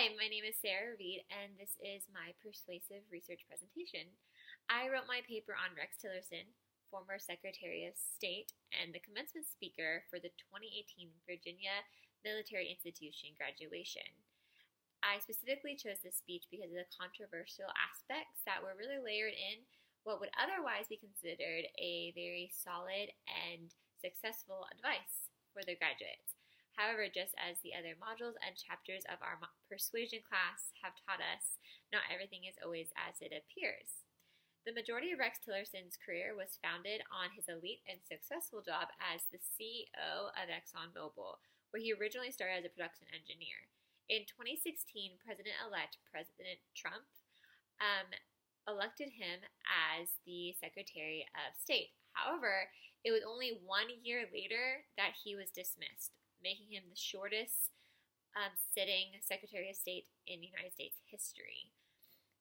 Hi, my name is Sarah Reed, and this is my persuasive research presentation. I wrote my paper on Rex Tillerson, former Secretary of State and the commencement speaker for the 2018 Virginia Military Institution graduation. I specifically chose this speech because of the controversial aspects that were really layered in what would otherwise be considered a very solid and successful advice for the graduates. However, just as the other modules and chapters of our persuasion class have taught us, not everything is always as it appears. The majority of Rex Tillerson's career was founded on his elite and successful job as the CEO of ExxonMobil, where he originally started as a production engineer. In 2016, President-elect President Trump elected him as the Secretary of State. However, it was only 1 year later that he was dismissed, making him the shortest sitting Secretary of State in United States history.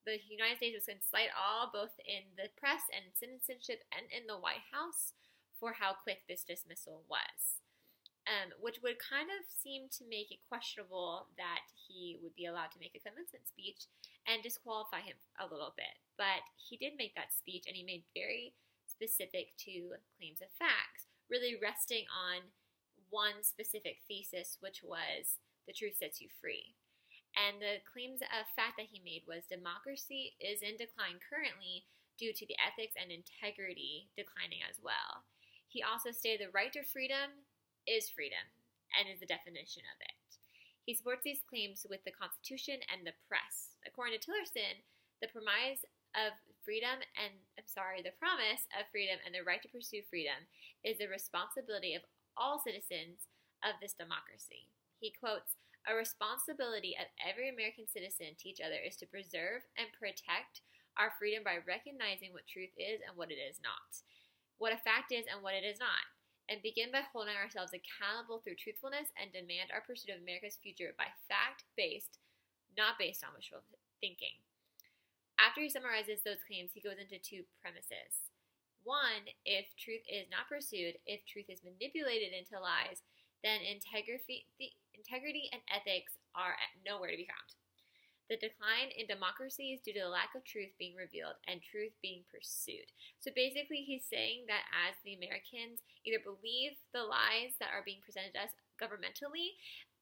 The United States was going to slight all, both in the press and citizenship and in the White House, for how quick this dismissal was, which would kind of seem to make it questionable that he would be allowed to make a commencement speech and disqualify him a little bit. But he did make that speech, and he made very specific to claims of facts, really resting on one specific thesis, which was the truth sets you free. And the claims of fact that he made was democracy is in decline currently due to the ethics and integrity declining as well. He also stated the right to freedom is freedom and is the definition of it. He supports these claims with the Constitution and the press. According to Tillerson, the promise of freedom and the promise of freedom and the right to pursue freedom is the responsibility of all citizens of this democracy. He quotes, "A responsibility of every American citizen to each other is to preserve and protect our freedom by recognizing what truth is and what it is not, what a fact is and what it is not, and begin by holding ourselves accountable through truthfulness and demand our pursuit of America's future by fact-based, not based on wishful thinking." After he summarizes those claims, he goes into two premises. One, if truth is not pursued, if truth is manipulated into lies, then integrity and ethics are nowhere to be found. The decline in democracy is due to the lack of truth being revealed and truth being pursued. So basically, he's saying that as the Americans either believe the lies that are being presented to us governmentally,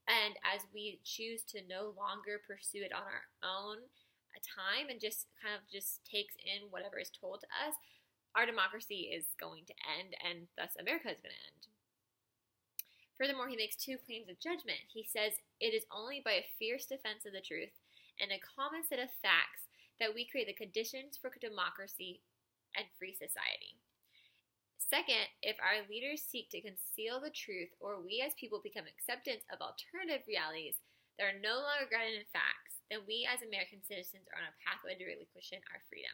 and as we choose to no longer pursue it on our own time and just takes in whatever is told to us, our democracy is going to end, and thus America is going to end. Furthermore, he makes two claims of judgment. He says it is only by a fierce defense of the truth and a common set of facts that we create the conditions for democracy and free society. Second, if our leaders seek to conceal the truth, or we as people become acceptance of alternative realities that are no longer grounded in facts, then we as American citizens are on a pathway to relinquishing our freedom.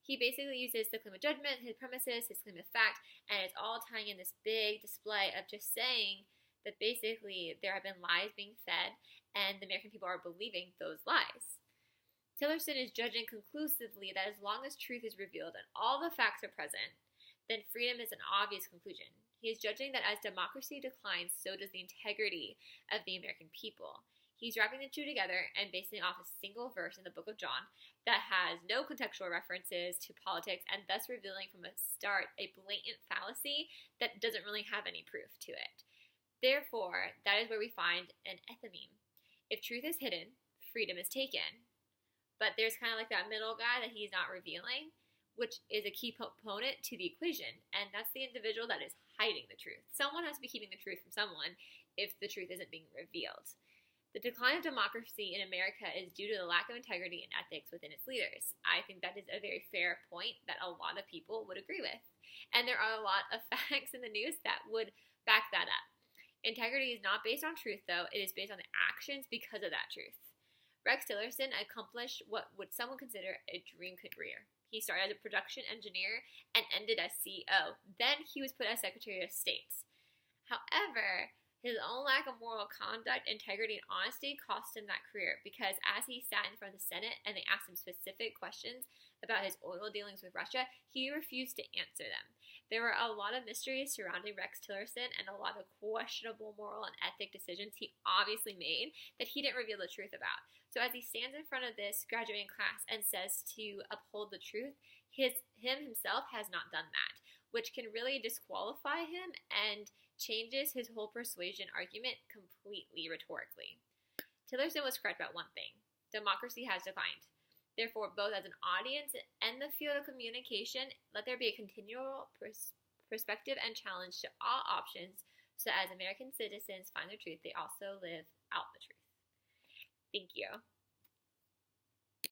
He basically uses the claim of judgment, his premises, his claim of fact, and it's all tying in this big display of just saying that basically there have been lies being fed and the American people are believing those lies. Tillerson is judging conclusively that as long as truth is revealed and all the facts are present, then freedom is an obvious conclusion. He is judging that as democracy declines, so does the integrity of the American people. He's wrapping the two together and basing off a single verse in the book of John that has no contextual references to politics, and thus revealing from the start a blatant fallacy that doesn't really have any proof to it. Therefore, that is where we find an etheme. If truth is hidden, freedom is taken. But there's kind of like that middle guy that he's not revealing, which is a key component to the equation, and that's the individual that is hiding the truth. Someone has to be keeping the truth from someone if the truth isn't being revealed. The decline of democracy in America is due to the lack of integrity and ethics within its leaders. I think that is a very fair point that a lot of people would agree with. And there are a lot of facts in the news that would back that up. Integrity is not based on truth, though. It is based on the actions because of that truth. Rex Tillerson accomplished what would someone consider a dream career. He started as a production engineer and ended as CEO. Then he was put as Secretary of State. However, His own lack of moral conduct, integrity, and honesty cost him that career because as he sat in front of the Senate and they asked him specific questions about his oil dealings with Russia, he refused to answer them. There were a lot of mysteries surrounding Rex Tillerson and a lot of questionable moral and ethic decisions he obviously made that he didn't reveal the truth about. So as he stands in front of this graduating class and says to uphold the truth, himself has not done that, which can really disqualify him and changes his whole persuasion argument completely rhetorically. Tillerson was correct about one thing: democracy has declined. Therefore, both as an audience and the field of communication, let there be a continual perspective and challenge to all options so as American citizens find the truth, they also live out the truth. Thank you.